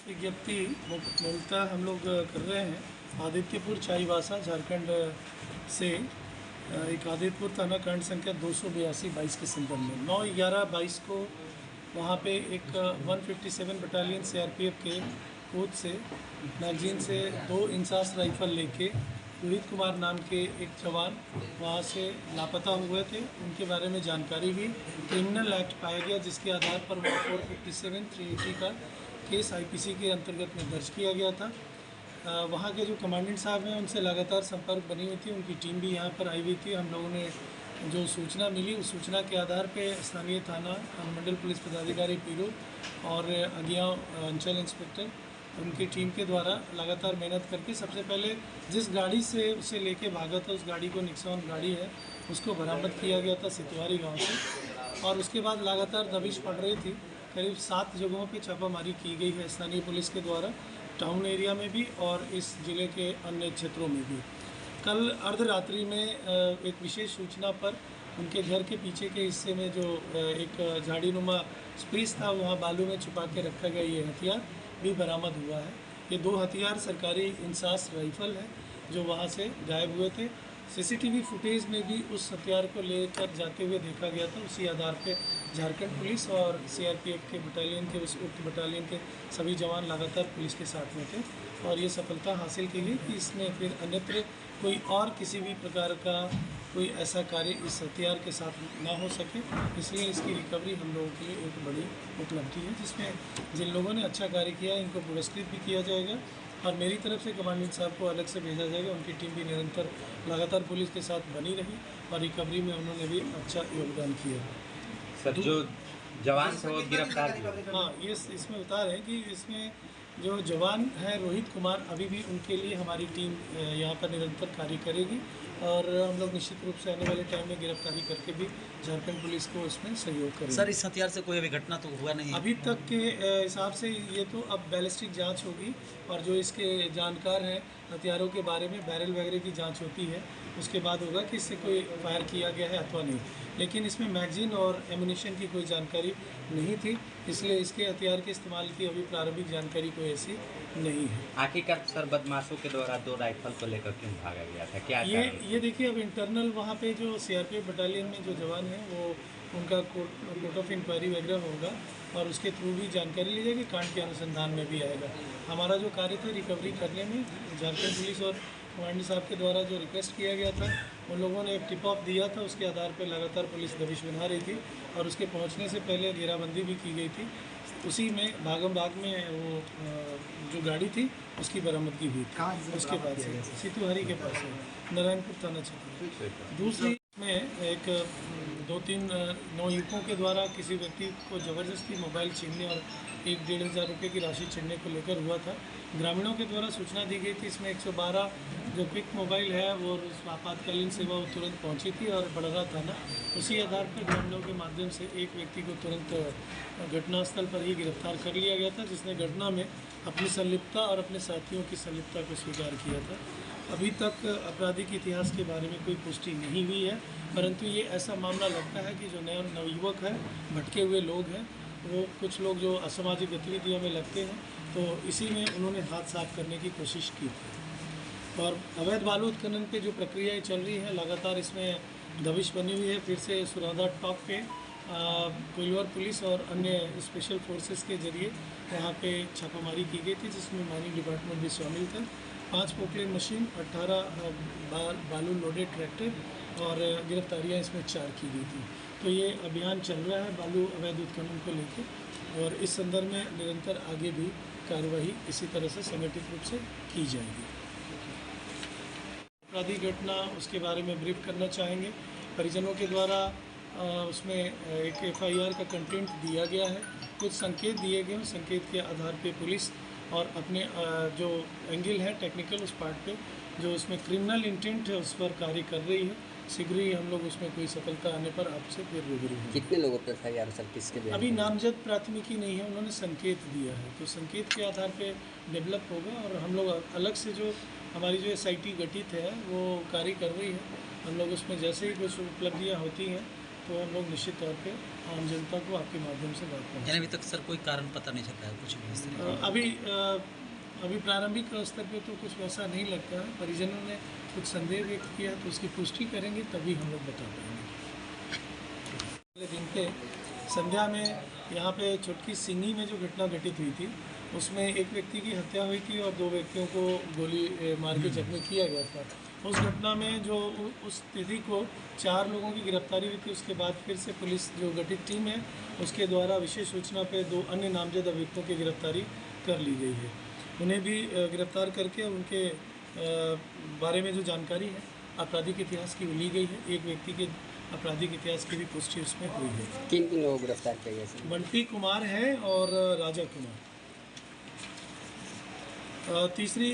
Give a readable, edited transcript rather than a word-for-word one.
विज्ञप्ति मूलतः हम लोग कर रहे हैं आदित्यपुर चाईबासा झारखंड से एक आदित्यपुर थाना कांड संख्या 282/22 के संदर्भ में 9/11/22 को वहाँ पे एक 157 बटालियन सीआरपीएफ के कोच से मैगजीन से 2 इंसास राइफल लेके रोहित कुमार नाम के एक जवान वहाँ से लापता हुए थे। उनके बारे में जानकारी भी क्रिमिनल एक्ट पाया गया, जिसके आधार पर वहाँ 457 380 का केस आईपीसी के अंतर्गत में दर्ज किया गया था। वहाँ के जो कमांडेंट साहब हैं उनसे लगातार संपर्क बनी हुई थी, उनकी टीम भी यहाँ पर आई हुई थी। हम लोगों ने जो सूचना मिली उस सूचना के आधार पे स्थानीय थाना अनुमंडल पुलिस पदाधिकारी पीरो और अगिया अंचल इंस्पेक्टर उनकी टीम के द्वारा लगातार मेहनत करके सबसे पहले जिस गाड़ी से उसे लेके भागा था, उस गाड़ी को निक्सॉन गाड़ी है उसको बरामद किया गया था सितवारी गांव से। और उसके बाद लगातार दबिश पड़ रही थी। करीब 7 जगहों पे छापामारी की गई है स्थानीय पुलिस के द्वारा, टाउन एरिया में भी और इस ज़िले के अन्य क्षेत्रों में भी। कल अर्धरात्रि में एक विशेष सूचना पर उनके घर के पीछे के हिस्से में जो एक झाड़ीनुमा स्पेस था वहाँ बालू में छुपा के रखा गया ये हथियार भी बरामद हुआ है। ये 2 हथियार सरकारी इंसास राइफल है जो वहाँ से गायब हुए थे। सीसीटीवी फुटेज में भी उस हथियार को लेकर जाते हुए देखा गया था। उसी आधार पे झारखंड पुलिस और सीआरपीएफ के बटालियन के उस उक्त बटालियन के सभी जवान लगातार पुलिस के साथ में थे और ये सफलता हासिल की गई कि इसमें फिर अन्यत्र कोई और किसी भी प्रकार का कोई ऐसा कार्य इस हथियार के साथ ना हो सके। इसलिए इसकी रिकवरी हम लोगों के लिए एक बड़ी उपलब्धि है, जिसमें जिन लोगों ने अच्छा कार्य किया इनको पुरस्कृत भी किया जाएगा और मेरी तरफ से कमांडेंट साहब को अलग से भेजा जाएगा। उनकी टीम भी निरंतर लगातार पुलिस के साथ बनी रही और रिकवरी में उन्होंने भी अच्छा योगदान किया। सर जो जवान से वो गिरफ्तार किया? हाँ, ये इसमें बता रहे हैं कि इसमें जो जवान है रोहित कुमार, अभी भी उनके लिए हमारी टीम यहाँ पर निरंतर कार्य करेगी और हम लोग निश्चित रूप से आने वाले टाइम में गिरफ्तारी करके भी झारखंड पुलिस को इसमें सहयोग करेंगे। सर इस हथियार से कोई अभी घटना तो हुआ नहीं? अभी तक के हिसाब से ये तो अब बैलिस्टिक जांच होगी और जो इसके जानकार हैं हथियारों के बारे में बैरल वगैरह की जांच होती है, उसके बाद होगा कि इससे कोई फायर किया गया है अथवा नहीं। लेकिन इसमें मैगजीन और एमुनिशन की कोई जानकारी नहीं थी, इसलिए इसके हथियार के इस्तेमाल की अभी प्रारंभिक जानकारी कोई ऐसी नहीं है। आखिरकार सर बदमाशों के द्वारा 2 राइफल को लेकर क्यों भागा गया था, क्या ये देखिए, अब इंटरनल वहाँ पे जो सीआरपीएफ बटालियन में जो जवान हैं वो उनका कोर्ट ऑफ इंक्वायरी वगैरह होगा और उसके थ्रू भी जानकारी ली जाएगी, कांड के अनुसंधान में भी आएगा। हमारा जो कार्य था रिकवरी करने में झारखंड पुलिस और कमांडर साहब के द्वारा जो रिक्वेस्ट किया गया था, उन लोगों ने एक टिप ऑफ दिया था, उसके आधार पर लगातार पुलिस दबिश बना रही थी और उसके पहुंचने से पहले घेराबंदी भी की गई थी। उसी में भागम भाग में वो जो गाड़ी थी उसकी बरामदगी हुई थी, उसके पास से सितुहरी के पास से नारायणपुर थाना क्षेत्र। दूसरी में एक 2-3 नौयुवकों के द्वारा किसी व्यक्ति को ज़बरदस्ती मोबाइल छीनने और 1-1.5 हज़ार रुपये की राशि छीनने को लेकर हुआ था। ग्रामीणों के द्वारा सूचना दी गई थी। इसमें 112 जो क्विक मोबाइल है वो आपातकालीन सेवा वो तुरंत पहुंची थी और बड़रा थाना उसी आधार पर ग्रामीणों के माध्यम से एक व्यक्ति को तुरंत घटनास्थल पर ही गिरफ्तार कर लिया गया था, जिसने घटना में अपनी संलिप्तता और अपने साथियों की संलिप्तता को स्वीकार किया था। अभी तक आपराधिक इतिहास के बारे में कोई पुष्टि नहीं हुई है, परंतु ये ऐसा मामला लगता है कि जो नवयुवक है, भटके हुए लोग हैं, वो कुछ लोग जो असामाजिक गतिविधियों में लगते हैं, तो इसी में उन्होंने हाथ साफ करने की कोशिश की। और अवैध बालू उत्खनन पे जो प्रक्रियाएं चल रही हैं, लगातार इसमें दबिश बनी हुई है। फिर से सुरादा टॉप पे कोइलवर पुलिस और अन्य स्पेशल फोर्सेस के जरिए वहाँ पे छापामारी की गई थी, जिसमें माइनिंग डिपार्टमेंट भी शामिल था। 5 पोकलेन मशीन, 18 बालू लोडेड ट्रैक्टर और गिरफ्तारियाँ इसमें 4 की गई थी। तो ये अभियान चल रहा है बालू अवैध उत्खनन को लेकर और इस संदर्भ में निरंतर आगे भी कार्रवाई इसी तरह से संगठित रूप से की जाएगी। अपराधी घटना उसके बारे में ब्रीफ करना चाहेंगे। परिजनों के द्वारा उसमें एक एफआईआर का कंटेंट दिया गया है, कुछ संकेत दिए गए हैं। संकेत के आधार पे पुलिस और अपने जो एंगल है टेक्निकल उस पार्ट पे जो उसमें क्रिमिनल इंटेंट है उस पर कार्य कर रही है। शीघ्र ही हम लोग उसमें कोई सफलता आने पर आपसे फिर रूबरू होंगे। कितने लोगों पर एफआईआर सर, किसके लिए? अभी नामजद प्राथमिकी नहीं है, उन्होंने संकेत दिया है, तो संकेत के आधार पे डेवलप होगा और हम लोग अलग से जो हमारी जो एसआईटी गठित है वो कार्य कर रही है। हम लोग उसमें जैसे ही कुछ उपलब्धियाँ होती हैं तो हम लोग निश्चित तौर पे आम जनता को आपके माध्यम से बात यानी पहुँचाएं। अभी तक सर कोई कारण पता नहीं चल रहा है कुछ भी इस तरह अभी प्रारंभिक स्तर पे तो कुछ वैसा नहीं लगता है। परिजनों ने कुछ संदेह व्यक्त किया तो उसकी पुष्टि करेंगे तभी हम लोग बता पाएंगे। पहले दिन पे संध्या में यहाँ पे चुटकी सिंगी में जो घटना घटित हुई थी उसमें एक व्यक्ति की हत्या हुई थी और 2 व्यक्तियों को गोली मार के जख्मी किया गया था। उस घटना में जो उस तिथि को 4 लोगों की गिरफ्तारी हुई थी। उसके बाद फिर से पुलिस जो गठित टीम है उसके द्वारा विशेष सूचना पे 2 अन्य नामजद अभियुक्तों की गिरफ्तारी कर ली गई है। उन्हें भी गिरफ्तार करके उनके बारे में जो जानकारी है आपराधिक इतिहास की ली गई है। एक व्यक्ति के आपराधिक इतिहास की भी पुष्टि उसमें हुई है। किन किन लोगों को गिरफ्तार किया गया सर? बंटी कुमार है और राजा कुमार। तीसरी